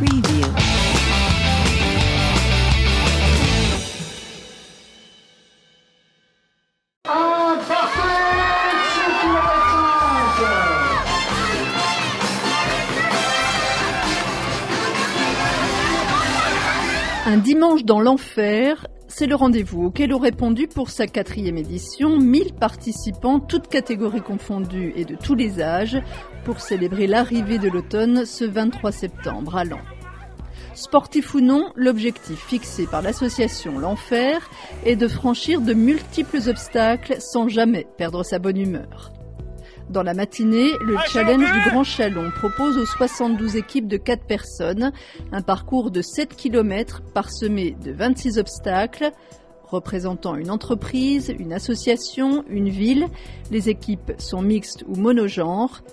preview. Un dimanche dans l'enfer, c'est le rendez-vous auquel ont répondu pour sa 4e édition 1000 participants, toutes catégories confondues et de tous les âges, pour célébrer l'arrivée de l'automne ce 23 septembre à Laon. Sportif ou non, l'objectif fixé par l'association L'Enfer est de franchir de multiples obstacles sans jamais perdre sa bonne humeur. Dans la matinée, le challenge du Grand Chalon propose aux 72 équipes de 4 personnes un parcours de 7 km parsemé de 26 obstacles, représentant une entreprise, une association, une ville. Les équipes sont mixtes ou monogenres.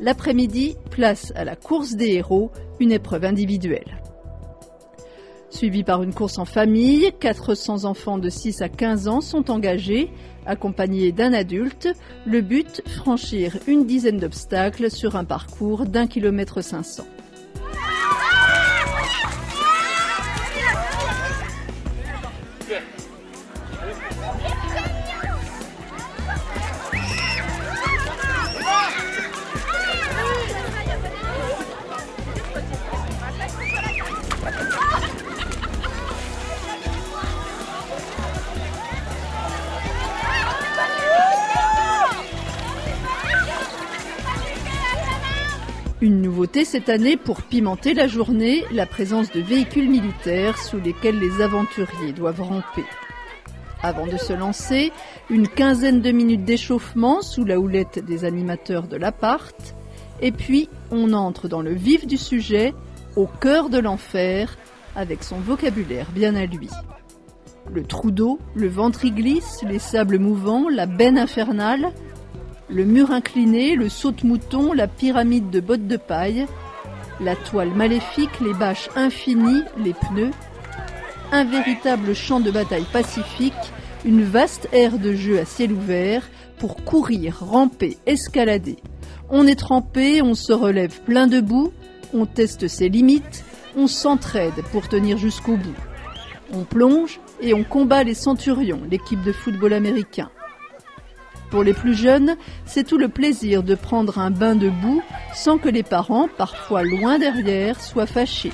L'après-midi, place à la course des héros, une épreuve individuelle. Suivi par une course en famille, 400 enfants de 6 à 15 ans sont engagés, accompagnés d'un adulte. Le but, franchir une dizaine d'obstacles sur un parcours d'1,5 km. Une nouveauté cette année pour pimenter la journée, la présence de véhicules militaires sous lesquels les aventuriers doivent ramper. Avant de se lancer, une quinzaine de minutes d'échauffement sous la houlette des animateurs de l'appart, et puis on entre dans le vif du sujet, au cœur de l'enfer, avec son vocabulaire bien à lui. Le trou d'eau, le ventre-glisse, les sables mouvants, la benne infernale, le mur incliné, le saute-mouton, la pyramide de bottes de paille, la toile maléfique, les bâches infinies, les pneus, un véritable champ de bataille pacifique, une vaste aire de jeu à ciel ouvert pour courir, ramper, escalader. On est trempé, on se relève plein de boue, on teste ses limites, on s'entraide pour tenir jusqu'au bout. On plonge et on combat les Centurions, l'équipe de football américain. Pour les plus jeunes, c'est tout le plaisir de prendre un bain de boue sans que les parents, parfois loin derrière, soient fâchés.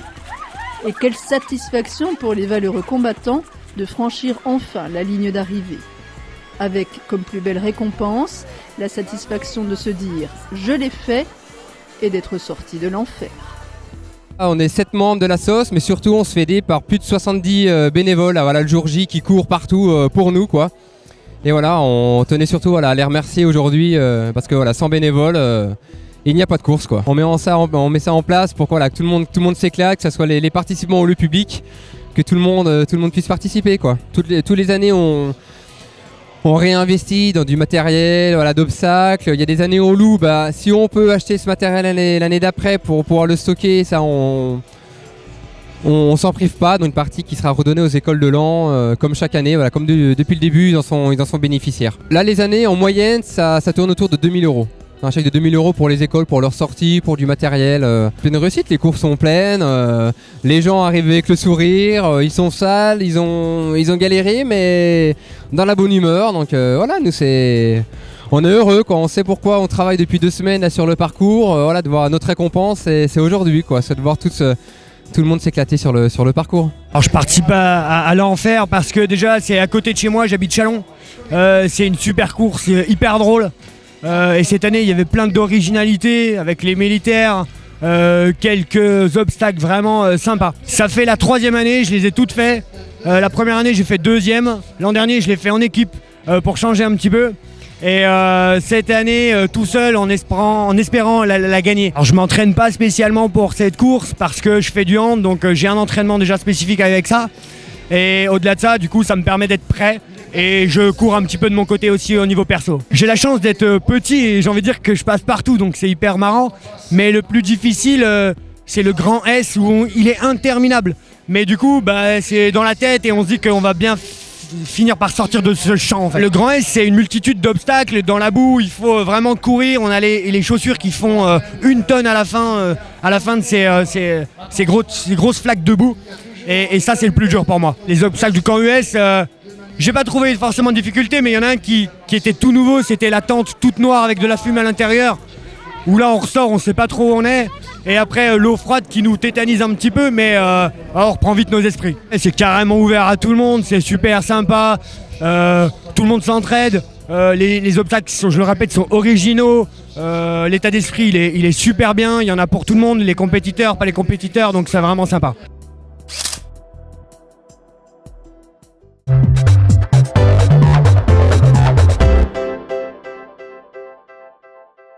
Et quelle satisfaction pour les valeureux combattants de franchir enfin la ligne d'arrivée. Avec comme plus belle récompense la satisfaction de se dire « je l'ai fait » et d'être sorti de l'enfer. On est 7 membres de la sauce, mais surtout on se fait aider par plus de 70 bénévoles, voilà, le jour J qui courent partout pour nous, quoi. Et voilà, on tenait surtout à les remercier aujourd'hui parce que voilà, sans bénévoles, il n'y a pas de course, quoi. On met ça en place pour que tout le monde s'éclate, que ce soit les participants ou le public, que tout le monde puisse participer, quoi. Toutes les années, on réinvestit dans du matériel, voilà, d'obstacles. Il y a des années on loue, si on peut acheter ce matériel l'année d'après pour pouvoir le stocker, ça on s'en prive pas, donc une partie qui sera redonnée aux écoles de Laon comme chaque année, voilà, comme depuis le début ils en sont bénéficiaires. Là les années en moyenne ça tourne autour de 2000 €. Un chèque de 2000 € pour les écoles, pour leur sortie, pour du matériel. C'est une réussite, les courses sont pleines, les gens arrivent avec le sourire, ils sont sales, ils ont galéré mais dans la bonne humeur, donc voilà, nous on est heureux, quoi. On sait pourquoi on travaille depuis 2 semaines là, sur le parcours, voilà, de voir notre récompense, c'est aujourd'hui, quoi, c'est de voir tout le monde s'éclater sur le parcours. Alors je participe à l'enfer parce que déjà c'est à côté de chez moi, j'habite Chalon. C'est une super course, hyper drôle. Et cette année il y avait plein d'originalité avec les militaires, quelques obstacles vraiment sympas. Ça fait la 3e année, je les ai toutes faites. La première année j'ai fait 2e, l'an dernier je l'ai fait en équipe pour changer un petit peu. Et cette année tout seul en espérant la gagner. Alors je m'entraîne pas spécialement pour cette course parce que je fais du hand, donc j'ai un entraînement déjà spécifique avec ça. Et au-delà de ça, du coup ça me permet d'être prêt. Et je cours un petit peu de mon côté aussi au niveau perso. J'ai la chance d'être petit et j'ai envie de dire que je passe partout, donc c'est hyper marrant. Mais le plus difficile, c'est le grand S où il est interminable. Mais du coup, c'est dans la tête et on se dit qu'on va bien finir par sortir de ce champ en fait. Le Grand S, c'est une multitude d'obstacles dans la boue, il faut vraiment courir, on a les chaussures qui font 1 tonne à la fin de ces grosses flaques de boue et ça c'est le plus dur pour moi. Les obstacles du camp US, j'ai pas trouvé forcément de difficulté, mais il y en a un qui était tout nouveau, c'était la tente toute noire avec de la fumée à l'intérieur, où là on ressort, on sait pas trop où on est. Et après l'eau froide qui nous tétanise un petit peu, mais on reprend vite nos esprits. Et c'est carrément ouvert à tout le monde, c'est super sympa, tout le monde s'entraide, les obstacles, je le répète, sont originaux, l'état d'esprit il est super bien, il y en a pour tout le monde, les compétiteurs, pas les compétiteurs, donc c'est vraiment sympa.